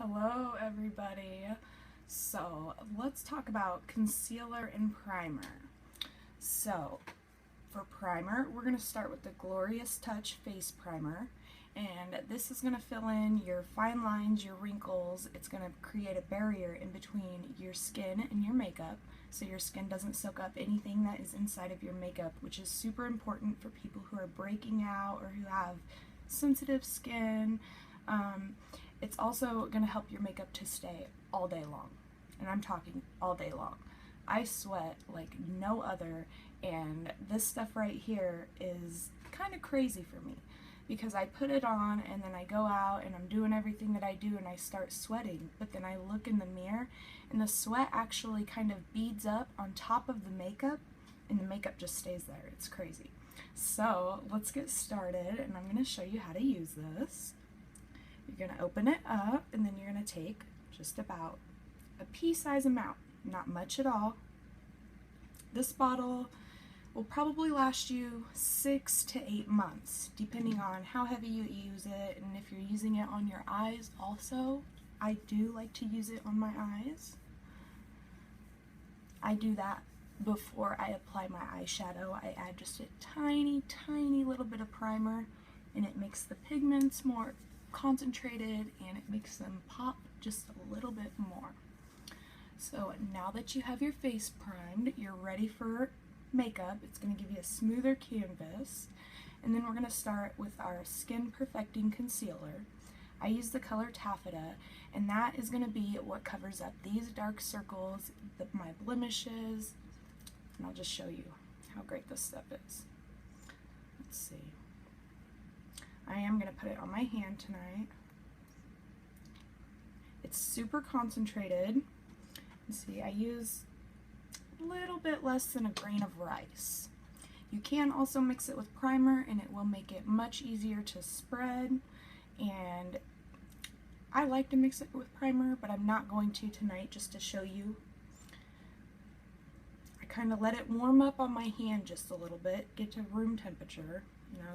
Hello everybody. So let's talk about concealer and primer. So for primer, we're going to start with the Glorious Touch Face Primer, and this is going to fill in your fine lines, your wrinkles. It's going to create a barrier in between your skin and your makeup, so your skin doesn't soak up anything that is inside of your makeup, which is super important for people who are breaking out or who have sensitive skin. It's also going to help your makeup to stay all day long, and I'm talking all day long. I sweat like no other, and this stuff right here is kind of crazy for me because I put it on and then I go out and I'm doing everything that I do and I start sweating, but then I look in the mirror and the sweat actually kind of beads up on top of the makeup and the makeup just stays there. It's crazy. So let's get started, and I'm going to show you how to use this. You're going to open it up, and then you're going to take just about a pea-size amount, not much at all. This bottle will probably last you 6 to 8 months, depending on how heavy you use it, and if you're using it on your eyes also. I do like to use it on my eyes. I do that before I apply my eyeshadow. I add just a tiny, tiny little bit of primer, and it makes the pigments more concentrated and it makes them pop just a little bit more. So now that you have your face primed, you're ready for makeup. It's going to give you a smoother canvas, and then we're going to start with our Skin Perfecting Concealer. I use the color Taffeta, and that is going to be what covers up these dark circles, my blemishes, and I'll just show you how great this stuff is. Let's see. I am going to put it on my hand tonight. It's super concentrated. See, I use a little bit less than a grain of rice. You can also mix it with primer and it will make it much easier to spread, and I like to mix it with primer, but I'm not going to tonight just to show you. I kind of let it warm up on my hand just a little bit, get to room temperature,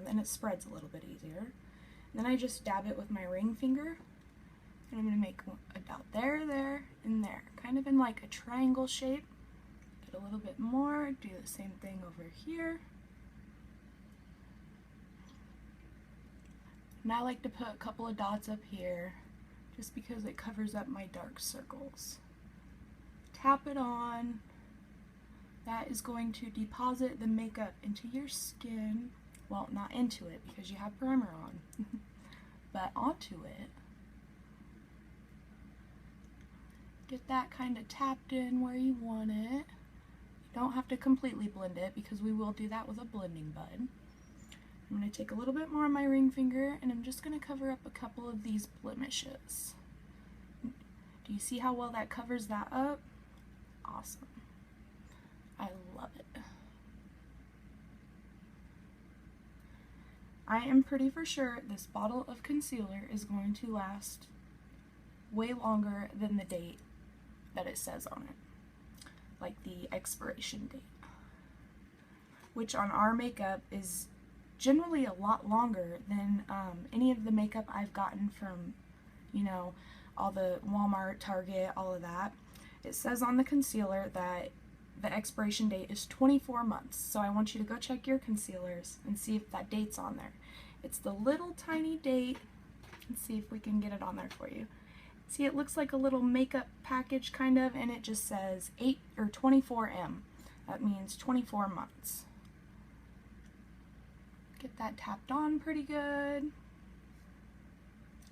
then it spreads a little bit easier. Then I just dab it with my ring finger, and I'm going to make a dot there, there, and there, kind of in like a triangle shape. Get a little bit more, do the same thing over here. And I like to put a couple of dots up here just because it covers up my dark circles. Tap it on. That is going to deposit the makeup into your skin. Well, not into it because you have primer on, but onto it. Get that kind of tapped in where you want it. You don't have to completely blend it because we will do that with a blending bud. I'm going to take a little bit more on my ring finger, and I'm just going to cover up a couple of these blemishes. Do you see how well that covers that up? Awesome. I love it. I am pretty for sure this bottle of concealer is going to last way longer than the date that it says on it, like the expiration date, which on our makeup is generally a lot longer than any of the makeup I've gotten from, all the Walmart, Target, all of that. It says on the concealer that the expiration date is 24 months, so I want you to go check your concealers and see if that date's on there. It's the little tiny date. Let's see if we can get it on there for you. See, it looks like a little makeup package kind of, and it just says 8 or 24M. That means 24 months. Get that tapped on pretty good.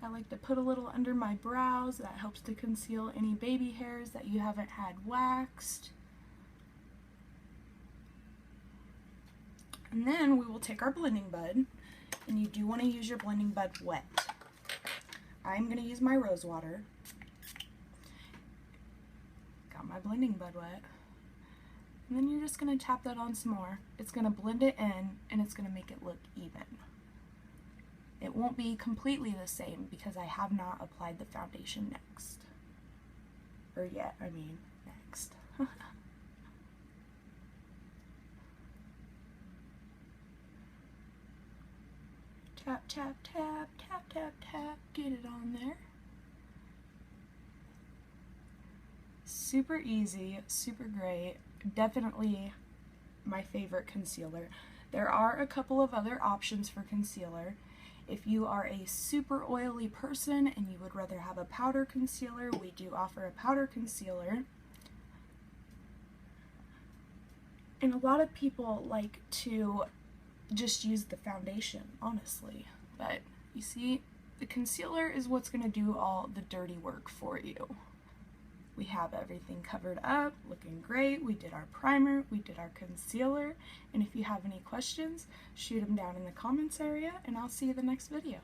I like to put a little under my brows. That helps to conceal any baby hairs that you haven't had waxed. And then we will take our blending bud, and you do want to use your blending bud wet. I'm going to use my rose water. Got my blending bud wet. And then you're just going to tap that on some more. It's going to blend it in, and it's going to make it look even. It won't be completely the same because I have not applied the foundation next. Or yet, I mean, next. Tap, tap, tap, tap, tap, tap, get it on there. super easy, super great, definitely my favorite concealer. There are a couple of other options for concealer. If you are a super oily person and you would rather have a powder concealer, we do offer a powder concealer. And a lot of people like to just use the foundation, honestly. But you see, the concealer is what's going to do all the dirty work for you. We have everything covered up, looking great. We did our primer, we did our concealer, and if you have any questions, shoot them down in the comments area, and I'll see you in the next video.